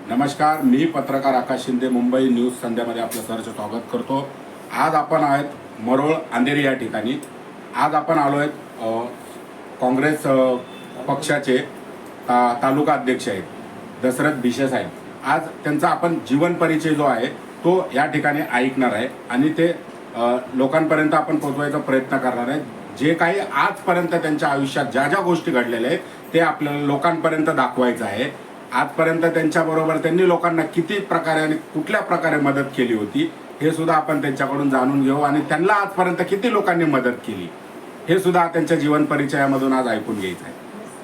नमस्कार, मी पत्रकार आकाश शिंदे मुंबई न्यूज संध्यामध्ये आपलं सहर्ष स्वागत करतो। आज आपण आहेत मरोळ अंधेरी या ठिकाणी। आज आपण आलो आहेत काँग्रेस पक्षाचे तालुका अध्यक्ष आहेत दशरथ भिशे साहेब। आज त्यांचा आपण जीवन परिचय जो आहे तो या ठिकाणी ऐकणार आहे आणि ते लोकांपर्यंत आपण पोहोचवायचा प्रयत्न करणार आहे। जे काही आजपर्यंत त्यांच्या आयुष्यात ज्या ज्या गोष्टी घडलेल्या आहेत ते आपल्याला लोकांपर्यंत दाखवायचं आहे। आजपर्यंत त्यांच्याबरोबर त्यांनी लोकांना किती प्रकारे आणि कुठल्या प्रकारे मदत केली होती हे सुद्धा आपण त्यांच्याकडून जाणून घेऊ आणि त्यांना आजपर्यंत किती लोकांनी मदत केली हे सुद्धा त्यांच्या जीवन परिचयामधून आज ऐकून घ्यायचं आहे।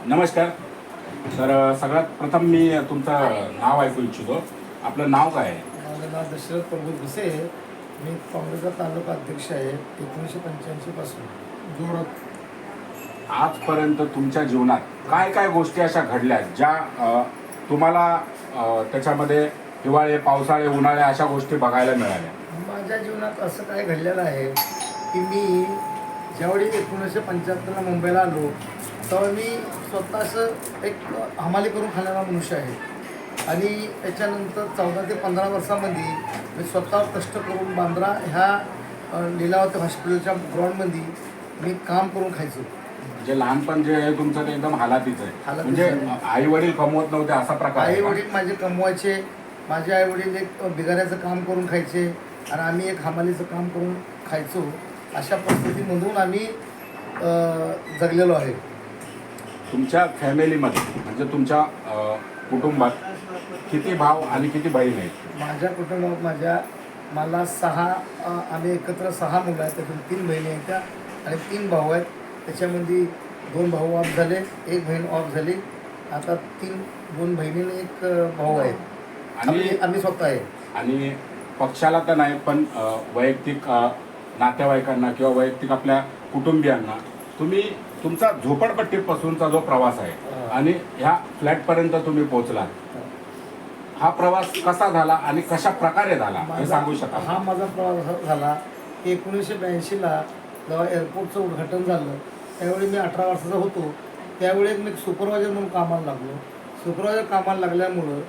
नमस्कार सर, सगळ्यात प्रथम मी तुमचं नाव ऐकू इच्छितो। आपलं नाव काय आहे? माझं नाव दशरथ प्रभू भिसे। मी काँग्रेसचा तालुका अध्यक्ष आहे 1985 पासून जोरात। आजपर्यंत तुमच्या जीवनात काय काय गोष्टी अशा घडल्या ज्या तुम्हाला त्याच्यामध्ये हिवाळे पावसाळे उन्हाळे अशा गोष्टी बघायला मिळाल्या? माझ्या जीवनात असं काय घडलेलं आहे की मी ज्यावेळी 1975ला मुंबईला आलो तेव्हा मी स्वतःच एक हमाली करून खाणारा मनुष्य आहे आणि त्याच्यानंतर 14 ते 15 वर्षामध्ये मी स्वतः कष्ट करून बांद्रा ह्या लीलावती हॉस्पिटलच्या ग्राउंडमध्ये मी काम करून खायचो। म्हणजे लहानपण जे आहे तुमचं ते एकदम हालातीचं आहे, म्हणजे आई वडील कमवत नव्हते असा प्रकार? आई वडील माझे कमवायचे, माझे आई वडील एक बिगाऱ्याचं काम करून खायचे आणि आम्ही एक हमालीचं काम करून खायचो। अशा परिस्थितीमधून आम्ही जगलेलो आहे। तुमच्या फॅमिलीमध्ये म्हणजे तुमच्या कुटुंबात किती भाव आणि किती बहीण आहेत? माझ्या कुटुंबात मला 6 आम्ही एकत्र 6 मुलं आहेत, त्यातून 3 बहिणी आहेत त्या आणि 3 भाऊ आहेत। त्याच्यामध्ये 2 भाऊ ऑफ झाले, 1 बहीण ऑफ झाली। आता 2 बहिणी आणि 1 भाऊ आहे आणि आम्ही स्वतः आहे। आणि पक्षाला तर नाही पण वैयक्तिक नातेवाईकांना किंवा वैयक्तिक आपल्या कुटुंबियांना तुम्ही तुमचा झोपडपट्टीपासूनचा जो प्रवास आहे आणि ह्या फ्लॅटपर्यंत तुम्ही पोहोचलात, हा प्रवास कसा झाला आणि कशा प्रकारे झाला हे सांगू शकाल? हा माझा प्रवास झाला 1982ला जेव्हा एअरपोर्टचं उद्घाटन झालं त्यावेळी मी 18 वर्षाचा होतो। त्यावेळी मी सुपरवायझर म्हणून कामाला लागलो। सुपरवायझर कामाला लागल्यामुळं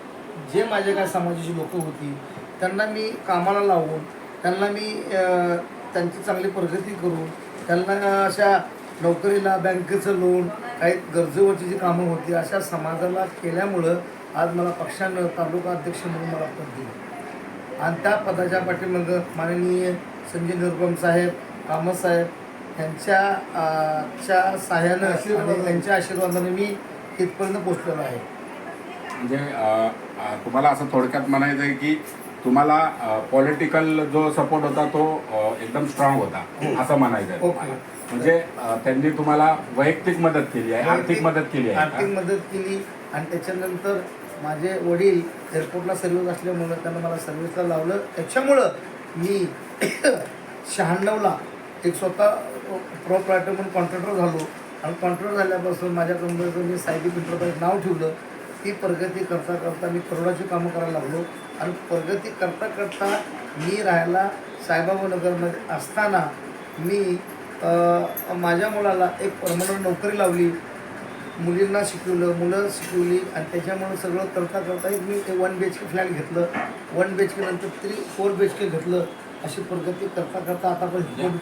जे माझे काय समाजाची लोकं होती त्यांना मी कामाला लावून त्यांना मी त्यांची चांगली प्रगती करून त्यांना अशा नोकरीला बँकेचं लोन काही गरजेवरची जी कामं होती अशा समाजाला केल्यामुळं आज मला पक्षानं तालुका अध्यक्ष म्हणून मला पद दिलं आणि त्या पदाच्या पाठीमागं माननीय संजय निरुपम साहेब, कामत साहेब यांच्या सहाय्यानं आणि त्यांच्या आशीर्वादाने मी इथपर्यंत पोचलेलो आहे। म्हणजे तुम्हाला असं थोडक्यात म्हणायचं आहे की तुम्हाला पॉलिटिकल जो सपोर्ट होता तो एकदम स्ट्रॉंग होता असं म्हणायचं आहे। म्हणजे त्यांनी तुम्हाला वैयक्तिक मदत केली आहे, आर्थिक मदत केली आहे? आर्थिक मदत केली आणि त्याच्यानंतर माझे वडील एअरपोर्टला सर्व्हिस असल्यामुळं त्यांना मला सर्व्हिसला लावलं। त्याच्यामुळं मी 96ला एक स्वतः प्रोप्रायटर म्हणून कॉन्ट्रॅक्टर झालो आणि कॉन्ट्रॅक्टर झाल्यापासून माझ्या कंपनीचं मी सायटिक एंटरप्राइज नाव ठेवलं। ती प्रगती करता करता मी करोडाची कामं करायला लागलो आणि प्रगती करता करता मी राहायला साईबाबा नगरमध्ये असताना मी माझ्या मुलाला एक परमनंट नोकरी लावली, मुलींना शिकवलं, मुलं शिकवली आणि त्याच्यामुळे सगळं करता करता एक मी 1 BHK फ्लॅट घेतलं, 1 BHK नंतर 4 BHK घेतलं। अशी प्रगती करता करता आता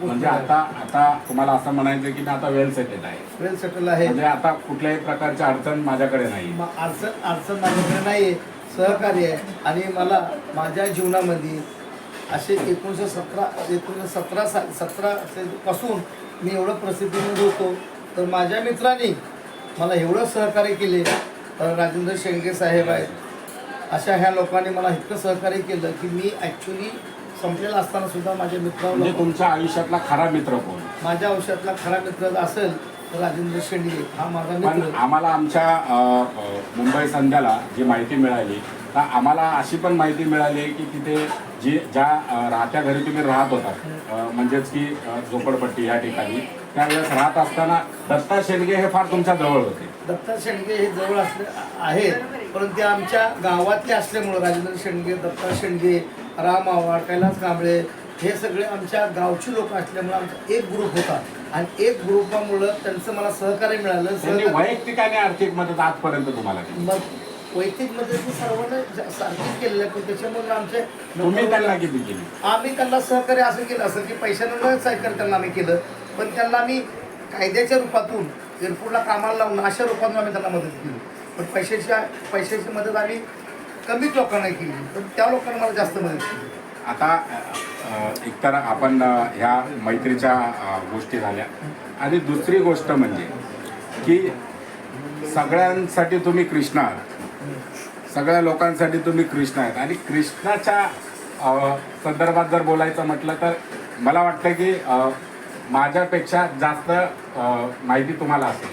म्हणजे आता तुम्हाला असं म्हणायचं की मी आता वेल सेटल आहे? वेल सेटल आहे, म्हणजे आता कुठल्याही प्रकारची अडचण माझ्याकडे नाही? अडचण माझ्याकडे नाही, सहकार्य आहे। आणि मला माझ्या जीवनामध्ये असे 1917 पासून मी एवढं प्रसिद्धीमध्ये होतो तर माझ्या मित्रांनी मला एवढं सहकार्य केले। राजेंद्र शेळके साहेब आहेत, अशा ह्या लोकांनी मला इतकं सहकार्य केलं की मी ॲक्च्युली संपलेला असताना सुद्धा माझ्या मित्राला। म्हणजे तुमच्या आयुष्यातला खरा मित्र कोण? माझ्या आयुष्यातला खरा मित्र असेल तर राजेंद्र शेंडगे हा माझा मित्र। आम्हाला आमच्या मुंबई संध्याला जी माहिती मिळाली तर आम्हाला अशी पण माहिती मिळाली आहे की तिथे ज्या राहत्या घरी तुम्ही राहत होता म्हणजेच की झोपडपट्टी या ठिकाणी त्यावेळेस राहत असताना दत्ता शेंडगे हे फार तुमच्या जवळ होते? दत्ता शेंडगे हे जवळ आहेत परंतु ते आमच्या गावातले असल्यामुळं राजेंद्र शेंडगे, दत्ता शेंडगे, राम आव्हाड, कैलास कांबळे हे सगळे आमच्या गावची लोक असल्यामुळे आमचा एक ग्रुप होता आणि एक ग्रुपामुळं त्यांचं मला सहकार्य मिळालं। वैयक्तिक आणि आर्थिक मदत आजपर्यंत तुम्हाला? वैयक्तिक मदत मी सर्वांना सारखीच केलेलं आहे, पण त्याच्यामुळे आमचे तुम्ही त्यांना किती केली? आम्ही त्यांना सहकार्य असं केलं असं की पैशानं न सहकार्य त्यांना आम्ही केलं, पण त्यांना आम्ही कायद्याच्या रूपातून एअरपोर्टला कामाला लावून अशा रूपातून आम्ही त्यांना मदत केली. पण पैशाची मदत आम्ही कमीच लोकांना केली, पण त्या लोकांना मला जास्त मदत केली. आता एकतर आपण ह्या मैत्रीच्या गोष्टी झाल्या आणि दुसरी गोष्ट म्हणजे की सगळ्यांसाठी तुम्ही कृष्ण आहात, सगळ्या लोकांसाठी तुम्ही कृष्ण आहेत आणि कृष्णाच्या संदर्भात जर बोलायचं म्हटलं तर मला वाटतं की माझ्यापेक्षा जास्त माहिती तुम्हाला असेल.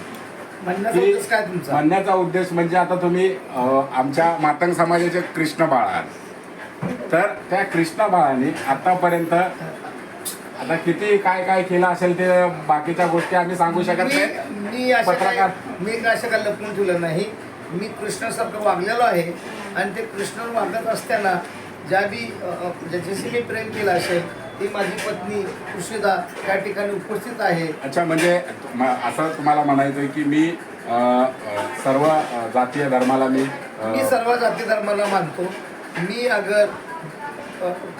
म्हणण्याचा उद्देश काय तुमचा? म्हणण्याचा उद्देश म्हणजे आता तुम्ही आमच्या मातंग समाजाचे कृष्ण बाळ आहात, तर त्या कृष्ण बाळाने आतापर्यंत आता किती काय काय केलं असेल ते बाकीच्या गोष्टी आम्ही सांगू शकत नाही. पत्रकार मी अशा काय लपवून ठेवलं नाही. मी कृष्णासारखं वागलेलो आहे आणि ते कृष्ण वागत असताना ज्याच्याशी मी प्रेम केलं असेल ती माझी पत्नी कृषिदा त्या ठिकाणी उपस्थित आहे. अच्छा, म्हणजे असं तुम्हाला म्हणायचं की मी सर्व जातीय धर्माला मी सर्व जाती धर्माला मानतो. मी अगर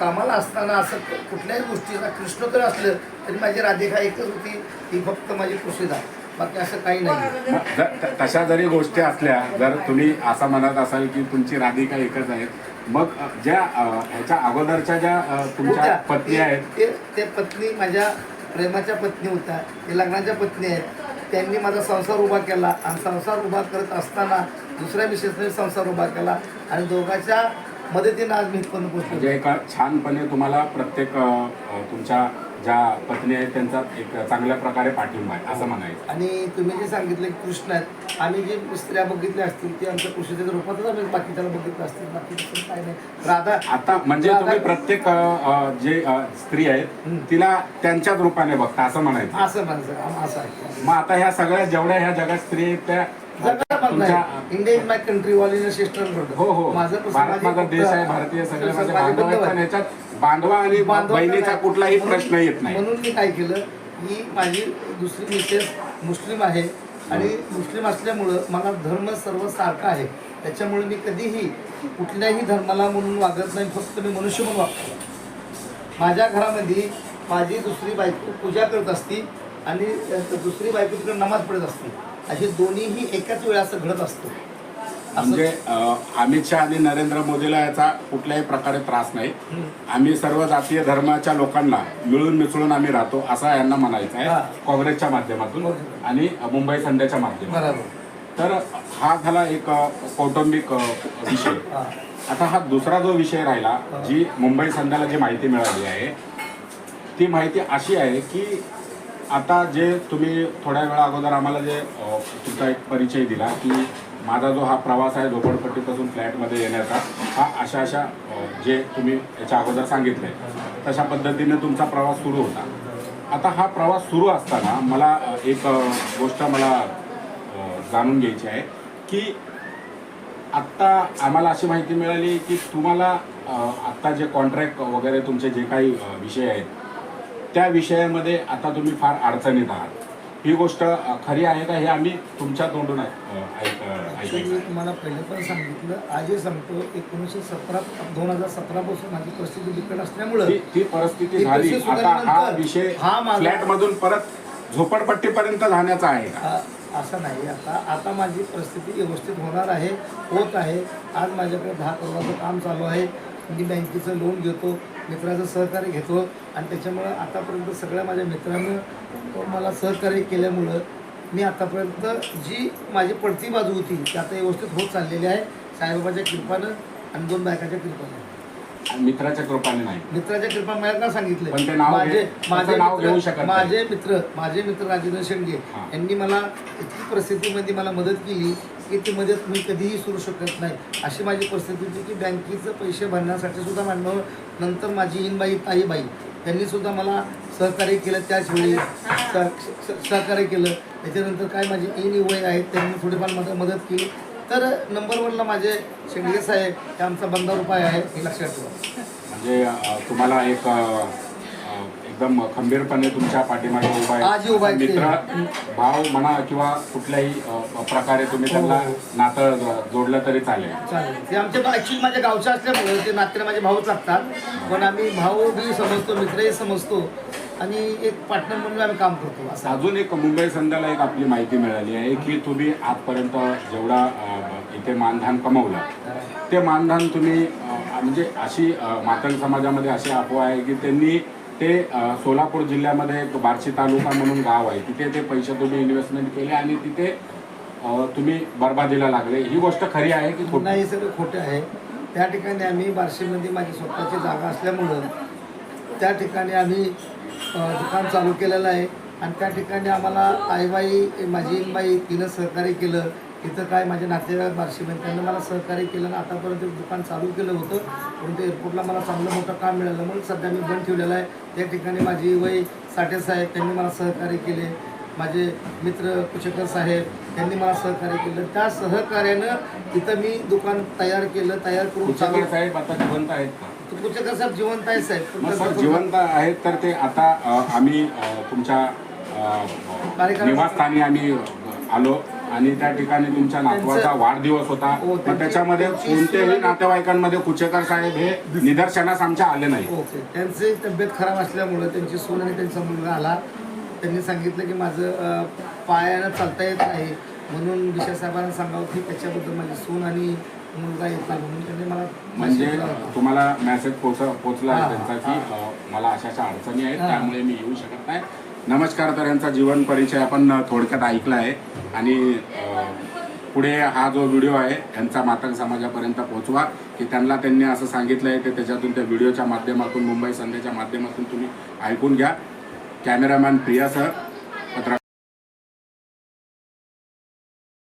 कामाला असताना असं कुठल्याही गोष्टीला कृष्ण तर असलं तरी माझी राधिका एकच होती, ती फक्त माझी कृषिदा, बाकी असं काही नाही. तशा जरी गोष्टी असल्या, जर तुम्ही असं म्हणत असाल की तुमची राधिका एकच आहे, मग ज्या ह्याच्या अगोदरच्या ज्या तुमच्या पत्नी आहेत ते पत्नी माझ्या प्रेमाच्या पत्नी होत्या, ते लग्नाच्या पत्नी आहेत. त्यांनी माझा संसार उभा केला आणि संसार उभा करत असताना दुसऱ्या मिसेसने संसार उभा केला आणि दोघांच्या मदतीनं आज मी इथपर्यंत पोहोचलो. म्हणजे एका छानपणे तुम्हाला प्रत्येक तुमच्या ज्या पत्नी आहेत त्यांचा एक चांगल्या प्रकारे पाठिंबा आहे असं म्हणायचं. आणि तुम्ही जे सांगितलं की कृष्ण आहेत, आम्ही जे स्त्रिया बघितल्या असतील ते आमच्या कृष्णाच्या रूपातच आम्ही बाकी त्याला बघितलं असतील, बाकी काय नाही. राधा आता म्हणजे तुम्ही प्रत्येक जे स्त्री आहेत तिला त्यांच्याच रूपाने बघता असं म्हणायचं. असं आहे. मग आता ह्या सगळ्या जेवढ्या ह्या जगात स्त्री आहेत त्या India is my country, all in sister. हो, भारत माझा देश आहे, भारतीय सगळे माझे बांधव आहेत, पण ह्याच्यात बांधवा आणि बहिणीचा कुठलाही प्रश्न येत नाही. म्हणून मी काय केलं की माझी दुसरी मिसेस मुस्लिम आहे आणि मुस्लिम असल्यामुळं मला धर्म सर्व सारखा आहे, त्याच्यामुळे मी कधीही कुठल्याही धर्माला म्हणून वागत नाही, फक्त मी मनुष्य म्हणून वागतो. माझ्या घरामध्ये माझी दुसरी बायको पूजा करत असती आणि दुसरी बायको तिकडे नमाज पडत असते, असे दोन्हीही एकाच वेळा असं घडत असतं. म्हणजे अमित शहा आणि नरेंद्र मोदीला याचा कुठल्याही प्रकारे त्रास नाही. आम्ही सर्व जातीय धर्माच्या लोकांना मिळून मिसळून आम्ही राहतो असं यांना म्हणायचं आहे काँग्रेसच्या माध्यमातून आणि मुंबई संध्याच्या माध्यमातून. तर हा झाला एक कौटुंबिक विषय. आता हा दुसरा जो विषय राहिला, जी मुंबई संध्याला जी माहिती मिळाली आहे ती माहिती अशी आहे की आता जे तुम्ही थोड्या वेळा अगोदर आम्हाला जे तुमचा एक परिचय दिला की माझा जो हा प्रवास आहे झोपडपट्टीपासून फ्लॅटमध्ये येण्याचा, हा अशा जे तुम्ही याच्या अगोदर सांगितलं आहे तशा पद्धतीने तुमचा प्रवास सुरू होता. आता हा प्रवास सुरू असताना मला एक गोष्ट मला जाणून घ्यायची आहे की आत्ता आम्हाला अशी माहिती मिळाली की तुम्हाला आत्ता जे कॉन्ट्रॅक्ट वगैरे तुमचे जे काही विषय आहेत त्या विषयामध्ये आता तुम्ही फार अडचणीत आहात. ही गोष्ट खरी आहे का, हे आम्ही तुमच्या तोंडून मी तुम्हाला पहिले पण सांगितलं, आजही सांगतो, 2017 पासून माझी परिस्थिती बिकट असल्यामुळे ती परिस्थिती झाली. आता हा विषय फ्लॅटमधून परत झोपडपट्टीपर्यंत जाण्याचा आहे का? असं नाही. आता माझी परिस्थिती व्यवस्थित होणार आहे, होत आहे. आज माझ्याकडे 10 करोडाचं काम चालू आहे. मी बँकेचं लोन घेतो, मित्राचं सहकार्य घेतो आणि त्याच्यामुळं आतापर्यंत सगळ्या माझ्या मित्रांनं मला सहकार्य केल्यामुळं मी आतापर्यंत जी माझी पडती बाजू होती ती आता व्यवस्थित होत चाललेली आहे साईबाबाच्या कृपानं आणि 2 बायकाच्या कृपानं. मित्राच्या कृपाने नाही, मित्राच्या कृपा मला का सांगितलं, माझे मित्र राजेंद्र शेंडगे यांनी मला इतकी परिस्थितीमध्ये मला मदत केली की ती मदत मी कधीही सुरू शकत नाही. अशी माझी परिस्थिती होती की बँकेचं पैसे भरण्यासाठी सुद्धा मांडणं. नंतर माझी इनबाई ताईबाई त्यांनी सुद्धा मला सहकार्य केलं, त्याचवेळी सहकार्य केलं. त्याच्यानंतर काय माझी वय आहेत त्यांनी थोडीफार मदत केली. तर नंबर 1ला माझे शेंडगे साहेब हे आमचा बंदा उपाय आहे, हे लक्षात ठेवा. म्हणजे तुम्हाला एक एकदम खंबीरपणे तुमच्या पाठीमागे उभा आजही उभा आहे. आहे. मित्र भाव म्हणा किंवा कुठल्याही प्रकारे तुम्ही त्यांना नातं जोडलं तरी चालेल. चालेल. ते आमच्या ॲक्च्युली माझ्या गावच्या असल्यामुळे ते नात्याने माझे भाऊच लागतात, पण आम्ही भाऊ बी समजतो, मित्रही समजतो आणि एक पार्टनर म्हणून आम्ही काम करतो असं. अजून एक मुंबई संध्याला एक आपली माहिती मिळाली आहे की तुम्ही आजपर्यंत जेवढा इथे मानधन कमवलं ते मानधन तुम्ही म्हणजे अशी मातंग समाजामध्ये अशी अफवा आहे की त्यांनी ते सोलापूर जिल्ह्यामध्ये एक बार्शी तालुका म्हणून गाव आहे, तिथे ते पैसे तुम्ही इन्व्हेस्टमेंट केले आणि तिथे तुम्ही बरबादीला लागले. ही गोष्ट खरी आहे की खोटी? नाही, सगळं खोटे आहे. त्या ठिकाणी आम्ही बार्शीमध्ये माझी स्वतःची जागा असल्यामुळं त्या ठिकाणी आम्ही दुकान चालू केलेलं आहे आणि त्या ठिकाणी आम्हाला आईबाई माझी बाई तिनं सहकार्य केलं. इथं काय माझे नातेवाईक बार्शीमध्ये त्यांनी मला सहकार्य केलं आणि आतापर्यंत दुकान चालू केलं होतं, परंतु एअरपोर्टला मला चांगलं मोठं काम मिळालं म्हणून सध्या मी बंद ठेवलेलं आहे. त्या ठिकाणी माझी वय साठे साहेब त्यांनी मला सहकार्य केले, माझे मित्र कुशेकर साहेब त्यांनी मला सहकार्य केलं. त्या सहकार्यानं इथं मी दुकान तयार करून कुचेकर साहेब आता जिवंत आहेत का? कुशेकर साहेब जिवंत आहे साहेब. मग सर जिवंत आहेत तर ते आता आम्ही तुमच्या निवासस्थानी आम्ही आलो आणि त्या ठिकाणी तुमच्या नातवाचा वाढदिवस होता, पण त्याच्यामध्ये कोणत्याही नातेवाईकांमध्ये कुचेकर साहेब हे निदर्शनास आमच्या आले नाही. ओके. त्यांची तब्येत खराब असल्यामुळं त्यांची सून आणि त्यांचा मुलगा आला. त्यांनी सांगितलं की माझं पायानं चालता येत नाही, म्हणून विशा साहेबांना सांगावं की त्याच्याबद्दल माझी सून आणि मुलगा येतात म्हणून त्यांनी मला म्हणजे message केला होता. तुम्हाला मेसेज पोचला आहे हां, त्यांचा की मला अशा अशा अडचणी आहेत त्यामुळे मी येऊ शकत नाही. नमस्कार. तर यांचा जीवन परिचय आपण थोडक्यात ऐकला आहे आणि पुढे हा जो व्हिडिओ आहे यांचा मातंग समाजापर्यंत पोहोचवा की त्यांनी असं सांगितलं आहे ते त्याच्यातून त्या व्हिडिओच्या माध्यमातून मुंबई संध्याच्या माध्यमातून तुम्ही ऐकून घ्या. कॅमेरामॅन प्रियासह पत्रकार